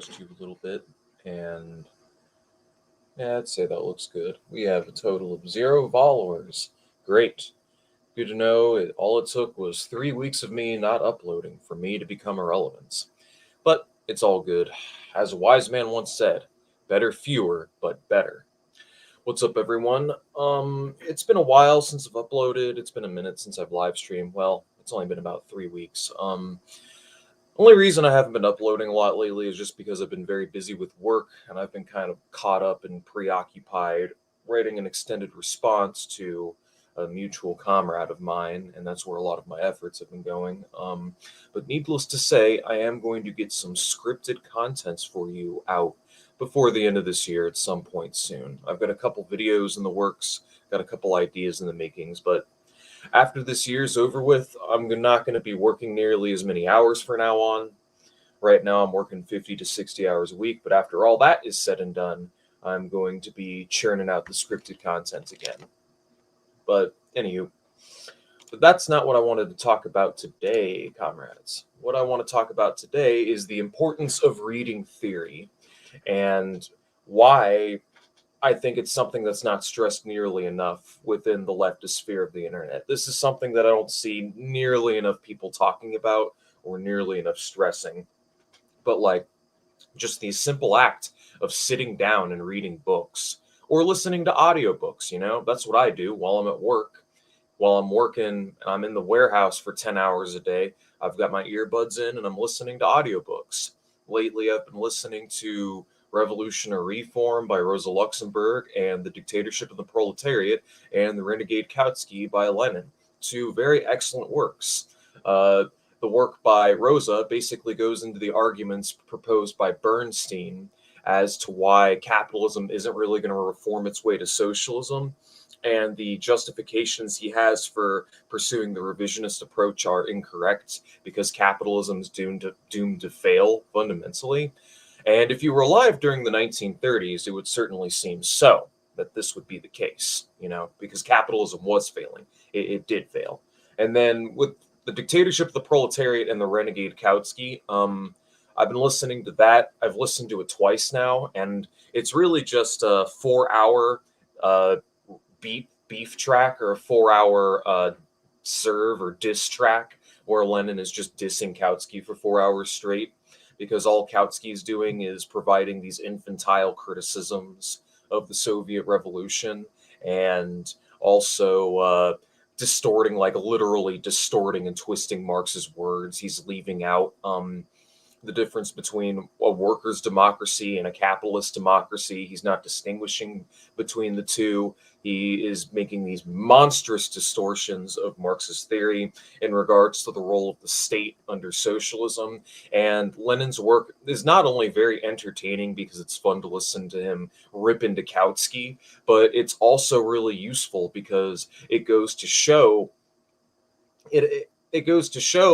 adjust you a little bit. And yeah, I'd say that looks good. We have a total of 0 followers. Great. Good to know. All it took was 3 weeks of me not uploading for me to become irrelevant. But it's all good. As a wise man once said, better fewer, but better. What's up, everyone? It's been a while since I've uploaded. It's been a minute since I've live streamed. Well, it's only been about 3 weeks. Only reason I haven't been uploading a lot lately is just because I've been very busy with work and I've been kind of caught up and preoccupied writing an extended response to a mutual comrade of mine, and that's where a lot of my efforts have been going. But needless to say, I am going to get some scripted contents for you out before the end of this year at some point soon. I've got a couple videos in the works, got a couple ideas in the makings, but after this year's over with, I'm not going to be working nearly as many hours from now on. Right now, I'm working 50 to 60 hours a week, but after all that is said and done, I'm going to be churning out the scripted content again. But anywho, but that's not what I wanted to talk about today, comrades. What I want to talk about today is the importance of reading theory and why I think it's something that's not stressed nearly enough within the leftist sphere of the internet. This is something that I don't see nearly enough people talking about or nearly enough stressing. But like just the simple act of sitting down and reading books or listening to audiobooks, that's what I do while I'm at work. While I'm working, I'm in the warehouse for 10 hours a day. I've got my earbuds in and I'm listening to audiobooks. Lately, I've been listening to Revolution or Reform by Rosa Luxemburg and The Dictatorship of the Proletariat and The Renegade Kautsky by Lenin. Two very excellent works. The work by Rosa basically goes into the arguments proposed by Bernstein as to why capitalism isn't really going to reform its way to socialism, and the justifications he has for pursuing the revisionist approach are incorrect because capitalism is doomed to fail fundamentally. And if you were alive during the 1930s, it would certainly seem so that this would be the case, because capitalism was failing. It did fail. And then with the Dictatorship of the Proletariat and the Renegade Kautsky, I've been listening to that. I've listened to it twice now, and it's really just a 4 hour beef track or a 4 hour serve or diss track where Lenin is just dissing Kautsky for 4 hours straight, because all Kautsky is doing is providing these infantile criticisms of the Soviet Revolution and also distorting, like literally distorting and twisting Marx's words. He's leaving out the difference between a workers' democracy and a capitalist democracy. He's not distinguishing between the two. He is making these monstrous distortions of Marxist theory in regards to the role of the state under socialism. And Lenin's work is not only very entertaining because it's fun to listen to him rip into Kautsky, but it's also really useful because it goes to show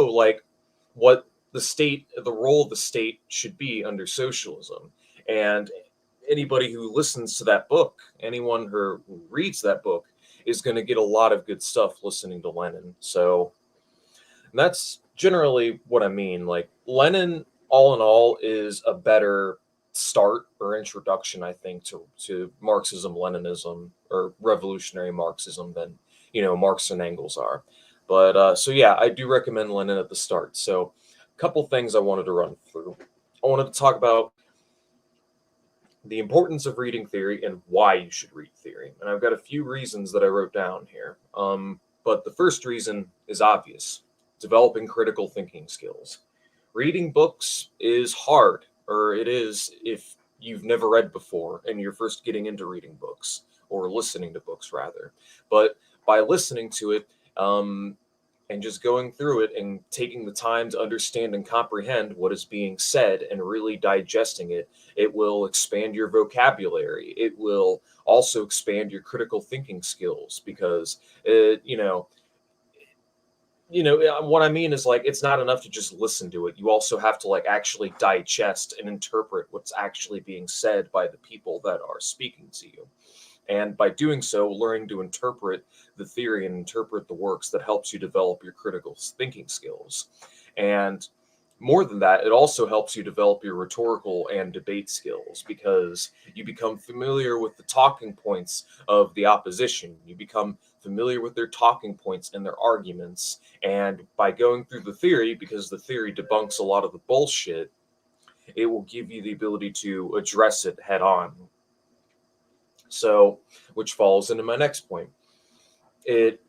like what the role of the state should be under socialism. And anybody who listens to that book, anyone who reads that book, is going to get a lot of good stuff listening to Lenin. So that's generally what I mean. Like Lenin, all in all, is a better start or introduction, I think, to Marxism, Leninism, or revolutionary Marxism than Marx and Engels are. But so yeah, I do recommend Lenin at the start. So a couple things I wanted to run through. I wanted to talk about the importance of reading theory and why you should read theory. And I've got a few reasons that I wrote down here. But the first reason is obvious: developing critical thinking skills. Reading books is hard, or it is if you've never read before and you're first getting into reading books, or listening to books rather. But by listening to it, and just going through it and taking the time to understand and comprehend what is being said and really digesting it, it will expand your vocabulary. It will also expand your critical thinking skills because, what I mean is, like, it's not enough to just listen to it. You also have to, like, actually digest and interpret what's actually being said by the people that are speaking to you. And by doing so, learning to interpret the theory and interpret the works that helps you develop your critical thinking skills. And More than that, it also helps you develop your rhetorical and debate skills because you become familiar with the talking points of the opposition. You become familiar with their talking points and their arguments. And by going through the theory, because the theory debunks a lot of the bullshit, it will give you the ability to address it head on. So, which falls into my next point. It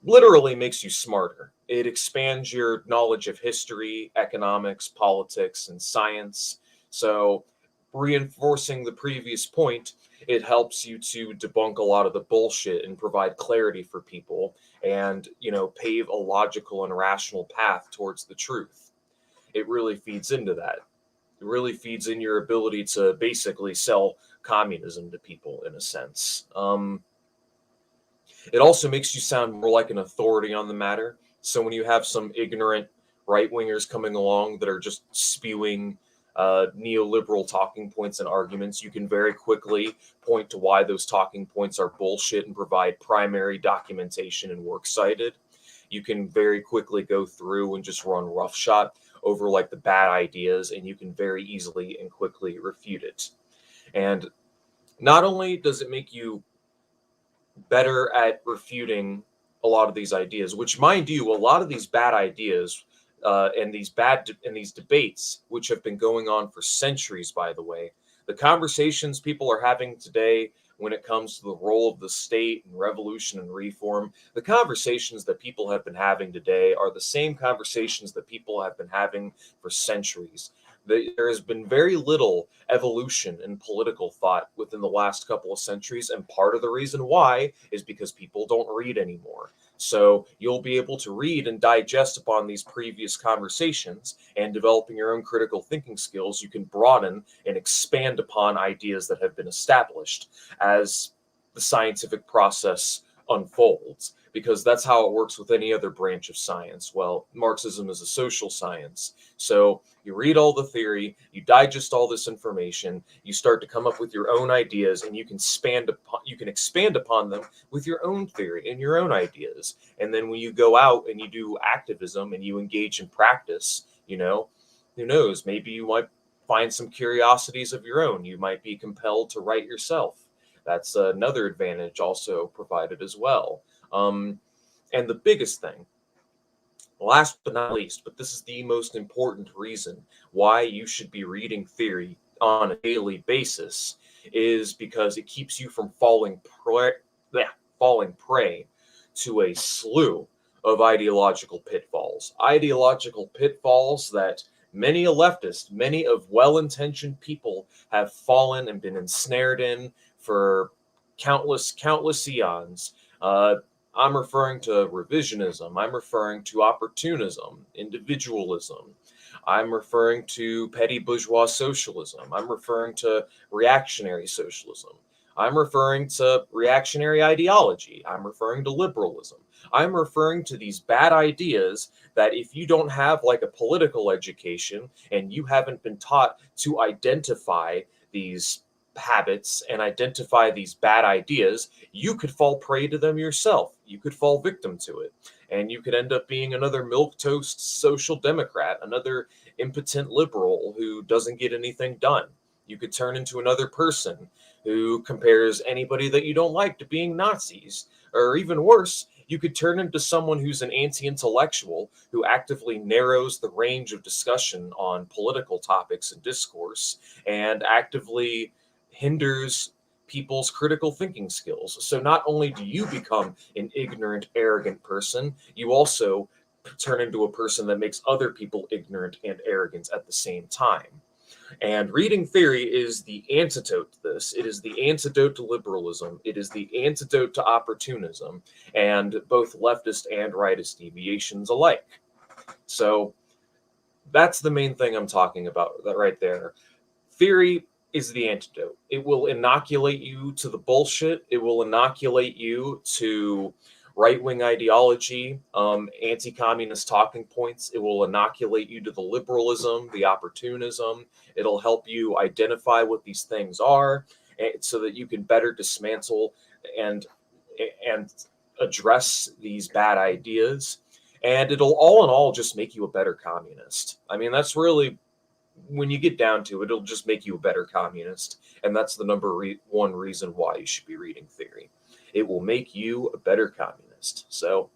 literally makes you smarter. It expands your knowledge of history, economics, politics, and science. So, reinforcing the previous point, it helps you to debunk a lot of the bullshit and provide clarity for people and, pave a logical and rational path towards the truth. It really feeds into that. It really feeds in your ability to basically sell communism to people in a sense. It also makes you sound more like an authority on the matter. So when you have some ignorant right wingers coming along that are just spewing neoliberal talking points and arguments, you can very quickly point to why those talking points are bullshit and provide primary documentation and works cited. You can very quickly go through and just run roughshod over like the bad ideas, and you can very easily and quickly refute it. And not only does it make you better at refuting a lot of these ideas, which, mind you, a lot of these bad ideas and these debates, which have been going on for centuries, by the way, the conversations people are having today when it comes to the role of the state and revolution and reform, the conversations that people have been having today are the same conversations that people have been having for centuries. There has been very little evolution in political thought within the last couple of centuries, and part of the reason why is because people don't read anymore. So you'll be able to read and digest upon these previous conversations, and developing your own critical thinking skills, you can broaden and expand upon ideas that have been established as the scientific process unfolds, because that's how it works with any other branch of science. Well, Marxism is a social science. So you read all the theory, you digest all this information, you start to come up with your own ideas, and you can expand upon them with your own theory and your own ideas. And then when you go out and you do activism and you engage in practice, who knows, maybe you might find some curiosities of your own. You might be compelled to write yourself. That's another advantage also provided as well. And the biggest thing, last but not least, but this is the most important reason why you should be reading theory on a daily basis, is because it keeps you from falling prey to a slew of ideological pitfalls. Ideological pitfalls that many a leftist, many of well-intentioned people have fallen and been ensnared in for countless eons. I'm referring to revisionism. I'm referring to opportunism, individualism. I'm referring to petty bourgeois socialism. I'm referring to reactionary socialism. I'm referring to reactionary ideology. I'm referring to liberalism. I'm referring to these bad ideas that if you don't have like a political education and you haven't been taught to identify these habits and identify these bad ideas, you could fall prey to them yourself. You could fall victim to it. And you could end up being another milquetoast social democrat, another impotent liberal who doesn't get anything done. You could turn into another person who compares anybody that you don't like to being Nazis. Or even worse, you could turn into someone who's an anti-intellectual who actively narrows the range of discussion on political topics and discourse, and actively hinders people's critical thinking skills. So not only do you become an ignorant, arrogant person, you also turn into a person that makes other people ignorant and arrogant at the same time. And reading theory is the antidote to this. It is the antidote to liberalism. It is the antidote to opportunism and both leftist and rightist deviations alike. So that's the main thing I'm talking about right there. Theory is the antidote. It will inoculate you to the bullshit. It will inoculate you to right-wing ideology, anti-communist talking points. It will inoculate you to the liberalism, the opportunism. It'll help you identify what these things are, so that you can better dismantle and address these bad ideas. And it'll all in all just make you a better communist. I mean, that's really, when you get down to it, it'll just make you a better communist. And that's the one reason why you should be reading theory. It will make you a better communist. So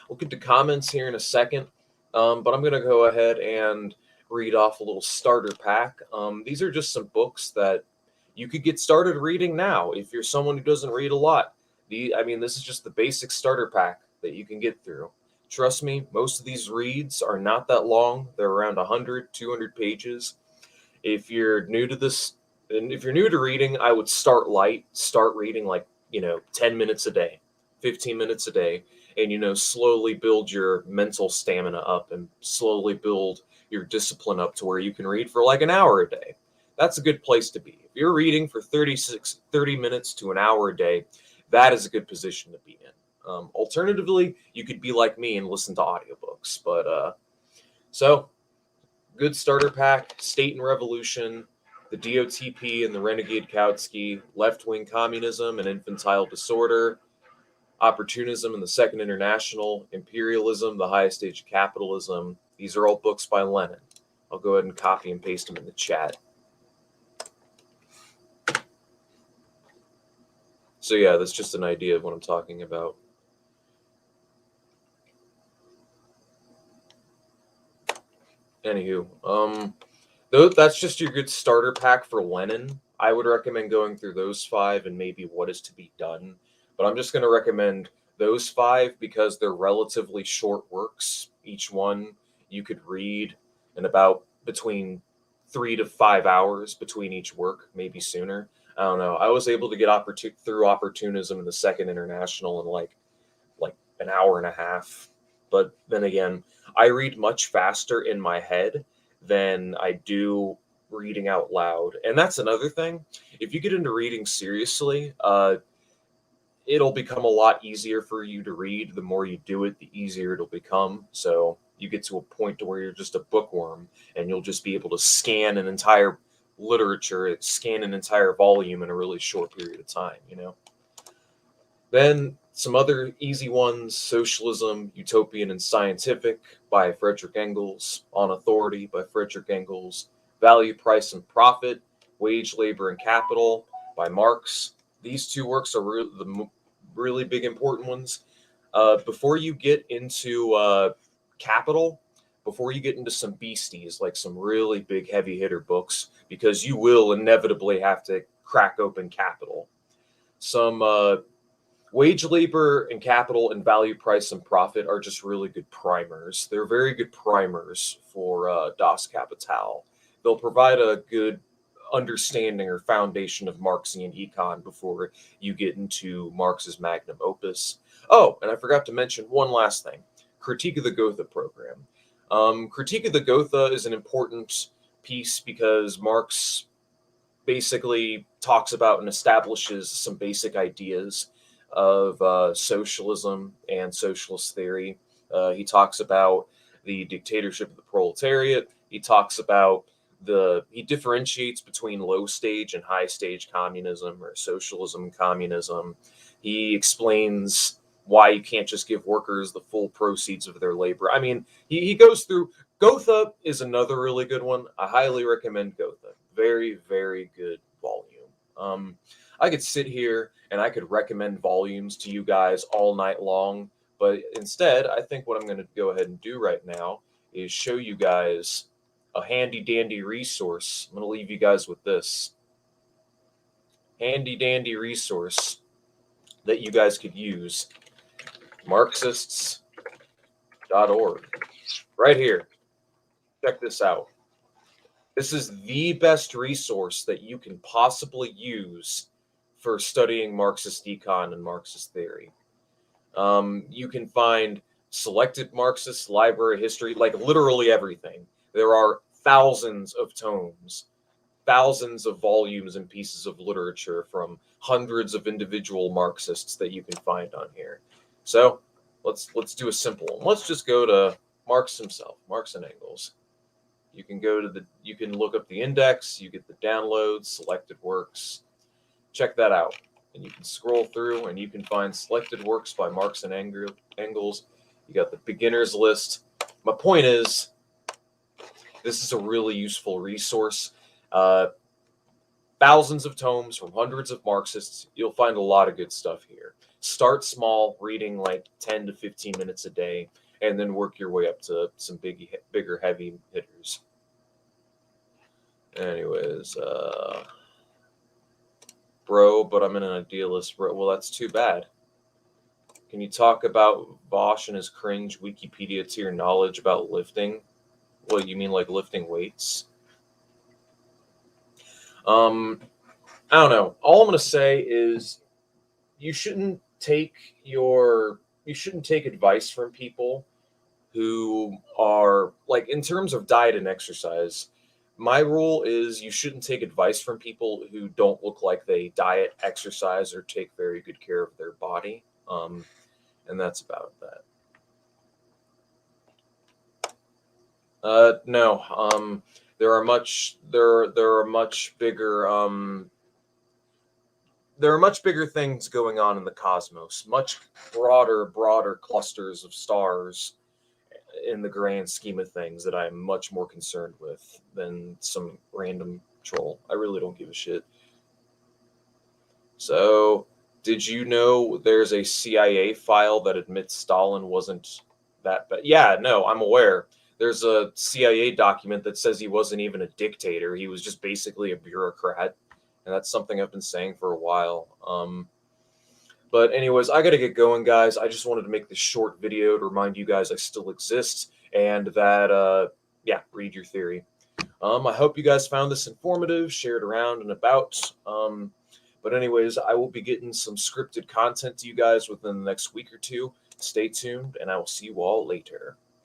we'll get to comments here in a second, but I'm going to go ahead and read off a little starter pack. These are just some books that you could get started reading now if you're someone who doesn't read a lot. This is just the basic starter pack that you can get through. Trust me, most of these reads are not that long. They're around 100, 200 pages. If you're new to this, and if you're new to reading, I would start light. Start reading 10 minutes a day, 15 minutes a day, and slowly build your mental stamina up and slowly build your discipline up to where you can read for like an hour a day. That's a good place to be. If you're reading for 30 minutes to an hour a day, that is a good position to be in. Alternatively, you could be like me and listen to audiobooks. But so good starter pack: State and Revolution, the DOTP and the Renegade Kautsky, Left-Wing Communism and Infantile Disorder, Opportunism and the Second International, Imperialism, the Highest Stage of Capitalism. These are all books by Lenin. I'll go ahead and copy and paste them in the chat. So yeah, that's just an idea of what I'm talking about. Anywho, that's just your good starter pack for Lenin. I would recommend going through those 5 and maybe What Is to Be Done. But I'm just going to recommend those 5 because they're relatively short works. Each one you could read in about between 3 to 5 hours between each work, maybe sooner. I don't know. I was able to get through Opportunism and the Second International in like an hour and a half. But then again, I read much faster in my head than I do reading out loud. And that's another thing. If you get into reading seriously, it'll become a lot easier for you to read. The more you do it, the easier it'll become. So you get to a point to where you're just a bookworm and you'll just be able to scan an entire literature, scan an entire volume in a really short period of time. Then some other easy ones: Socialism, Utopian and Scientific by Frederick Engels, On Authority by Frederick Engels, Value, Price, and Profit, Wage, Labor, and Capital by Marx. These 2 works are the really big important ones. Before you get into Capital, before you get into some beasties, like some really big heavy hitter books, because you will inevitably have to crack open Capital. Some Wage, Labor, and Capital and Value, Price, and Profit are just really good primers. They're very good primers for Das Kapital. They'll provide a good understanding or foundation of Marxian econ before you get into Marx's magnum opus. Oh, and I forgot to mention one last thing: Critique of the Gotha program. Critique of the Gotha is an important piece because Marx basically talks about and establishes some basic ideas of socialism and socialist theory. He talks about the dictatorship of the proletariat. He talks about he differentiates between low stage and high stage communism, or socialism and communism. He explains why you can't just give workers the full proceeds of their labor. I mean, he goes through. Gotha is another really good one. I highly recommend Gotha. Very, very good volume. I could sit here and I could recommend volumes to you guys all night long, but instead, I think what I'm going to go ahead and do right now is show you guys a handy dandy resource. I'm going to leave you guys with this handy dandy resource that you guys could use: Marxists.org. Right here. Check this out. This is the best resource that you can possibly use for studying Marxist econ and Marxist theory. You can find selected Marxist library history, like literally everything. There are thousands of tomes, thousands of volumes and pieces of literature from hundreds of individual Marxists that you can find on here. So let's do a simple one. Let's just go to Marx himself, Marx and Engels. You can you can look up the index, you get the downloads, selected works. Check that out. And you can scroll through and you can find selected works by Marx and Engels. You got the beginner's list. My point is, this is a really useful resource. Thousands of tomes from hundreds of Marxists. You'll find a lot of good stuff here. Start small, reading like 10 to 15 minutes a day, and then work your way up to some bigger heavy hitters. Anyways, bro, but I'm in an idealist, bro. Well, that's too bad. Can you talk about Vosh and his cringe Wikipedia tier knowledge about lifting? What, you mean like lifting weights? I don't know. All I'm gonna say is you shouldn't take you shouldn't take advice from people who are like, in terms of diet and exercise. My rule is you shouldn't take advice from people who don't look like they diet, exercise, or take very good care of their body. And that's about that. No. There are much bigger there are much bigger things going on in the cosmos, much broader clusters of stars in the grand scheme of things that I'm much more concerned with than some random troll. I really don't give a shit. So, did you know there's a CIA file that admits Stalin wasn't that bad? Yeah, no, I'm aware. There's a CIA document that says he wasn't even a dictator. He was just basically a bureaucrat. And that's something I've been saying for a while. But anyways, I gotta get going, guys. I just wanted to make this short video to remind you guys I still exist and that, yeah, read your theory. I hope you guys found this informative, shared around and about. But anyways, I will be getting some scripted content to you guys within the next week or two. Stay tuned, and I will see you all later.